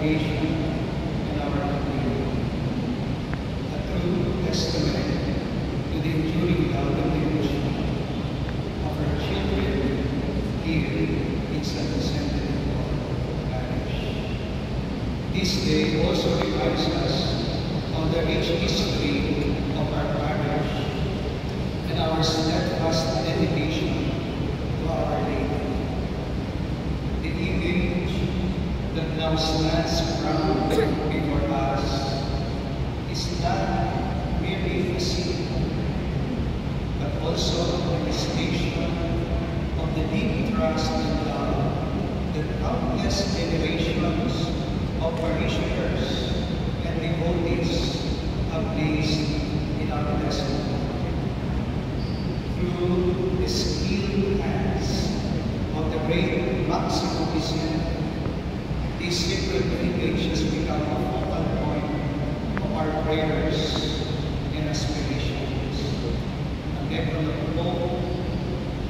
congregation and our community. A true testament to the enduring love and devotion of our children here in San Vicente Parish. This day also reminds us of the rich history of our parish and our steadfast dedication to Our Lady. The image that now stands proud before us is not merely physical, but also a manifestation of the deep trust and love that countless generations of parishioners and devotees have placed in our blessed Lord. Through the skilled hands of the great Maximo Vicente, this sacred lineage has become a focal point of our prayers and aspirations. A beacon of hope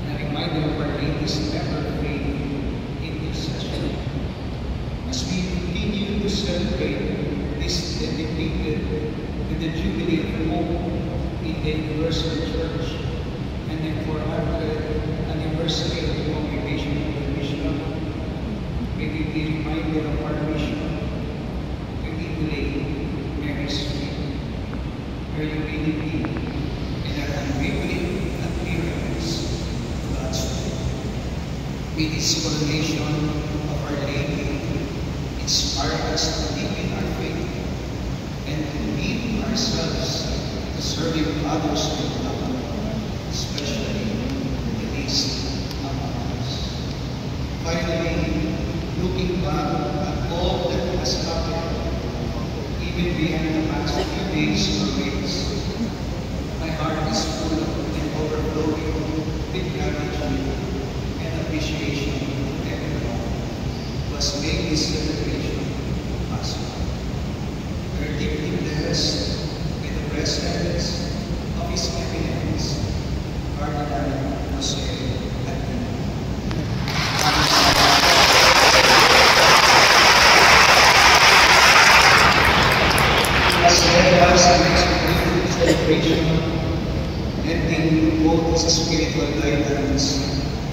and a reminder of our Lady's ever-praying intercession. As we continue to celebrate this dedicated to the Jubilee of Hope in the Universal Church and the 400th anniversary of the Congregation of the Mission, may we be reminded of our mission to emulate Mary's faith, her humility, and her unwavering adherence to God's will. May this coronation of Our Lady inspire us to deepen our faith and to lead ourselves to serving others with love, especially the least among us. Finally, looking back at all that has happened, even behind the past few days or weeks, my heart is full and overflowing with gratitude and appreciation to everyone who has made this celebration possible. We are deeply blessed with the presence of His Eminence, Cardinal Jose Aquino. As led us in this celebration, lending both His spiritual guidance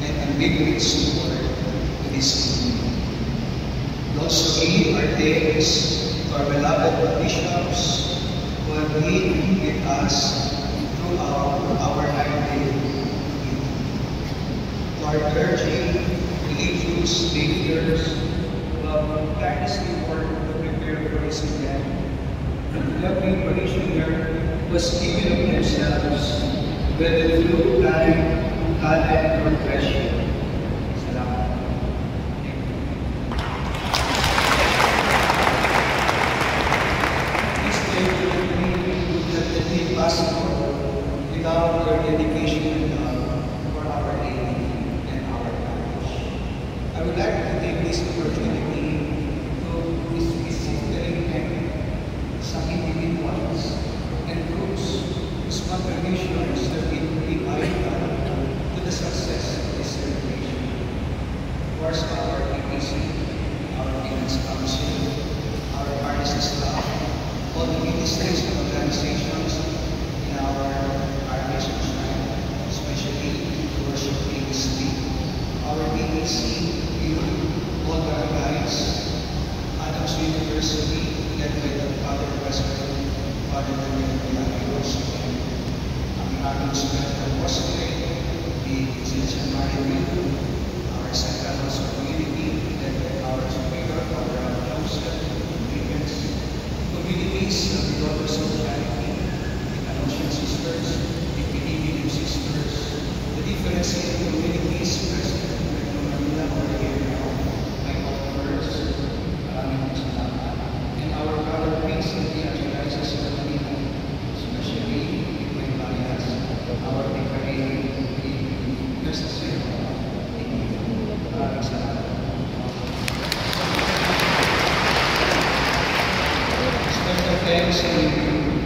and unwavering support to this community. We also give our thanks to our beloved bishops who have been with us throughout our 9-day meeting. To our clergy, religious leaders who have tirelessly worked to prepare for this event, and every parishioner who has given of themselves, whether through time, talent, or treasure. Salamat. This day would have been possible without your dedication and love for Our Lady and our parish. I would like to take this opportunity to specifically thank some individuals and groups whose contributions have been really vital to the success of this celebration. Of course, our APC, our Finance Council, our RSS staff, all the ministries and organizations in our parish shrine, especially the worship ministry, our BBC, all the guys, Adams University, led by the Father President, Father Daniel Villalobos, ang aming Central Mosque, the St. Mary, our Central Mosque community, led by our Superior, Father Abraham Joseph, communities of the Daughters of Charity, the Canossian Sisters, the Pilgrim Sisters, the different city communities present in Metro Manila or area, my offers, maraming salamat. And our brother priests and the Archdiocese of Manila, especially in my bias, our vicary in Nuestra maraming salamat. Special thanks to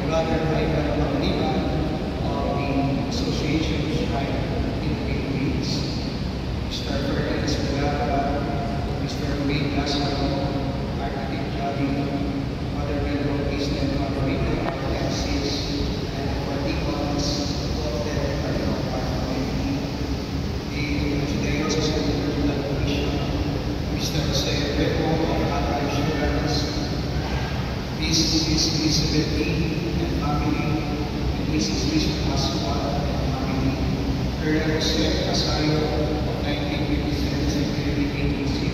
Brother Ivan Maglima of the Association of Shrine in the Philippines, Mr. Ferdinand Espagara, Mr. Wayne Lascano, Architect Mrs. Elizabeth E. and family, and Mrs. Bishop Pascual and family, Colonel Jose Casayo of 1957 Security Agency,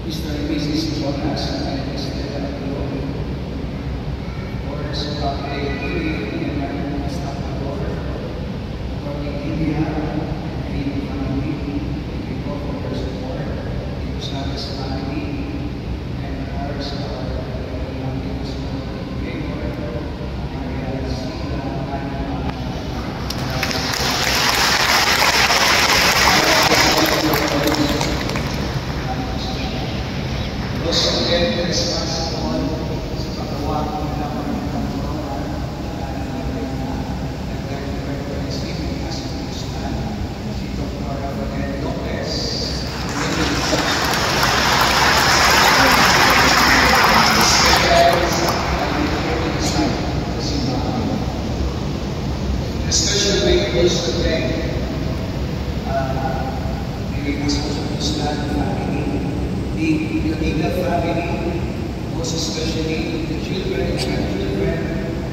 Mr. and Mrs. Jonas and Estela Globe, Boris Pablo and Maria Estafador, Atty. India, and family, and people for their support, the Gonzalez family, and ours are especially those to thank the Muslim family, the Ila family, most especially the children and grandchildren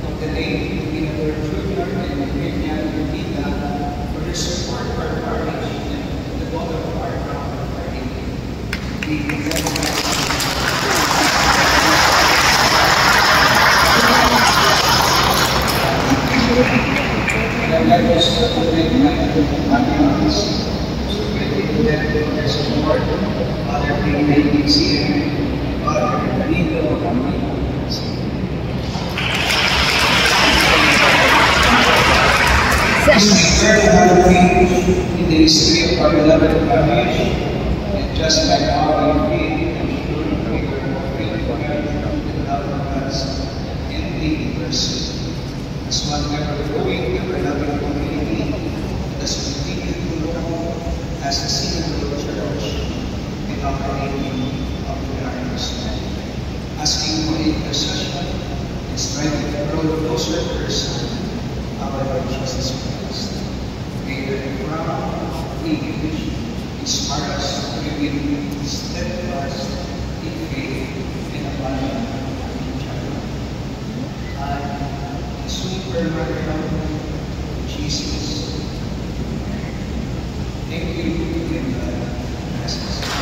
of the late Pinador Jr. and Virginia Ila for their support for our marriage and the daughter of our family. And I was putting my hands to them for their support, Father David here, Father Benito, As we turn another page in the history of our beloved marriage, and just like our faith, I'm sure we were hoping for God and love of us in the person. As one ever growing, ever loving community, as we continue to grow as a single church in our name of the darkness, asking for intercession and striving to grow closer to our Son, our Lord Jesus Christ. May the crown of privilege inspire us to remain steadfast in faith and abiding in each other. Supernatural Jesus. Thank you and God bless us.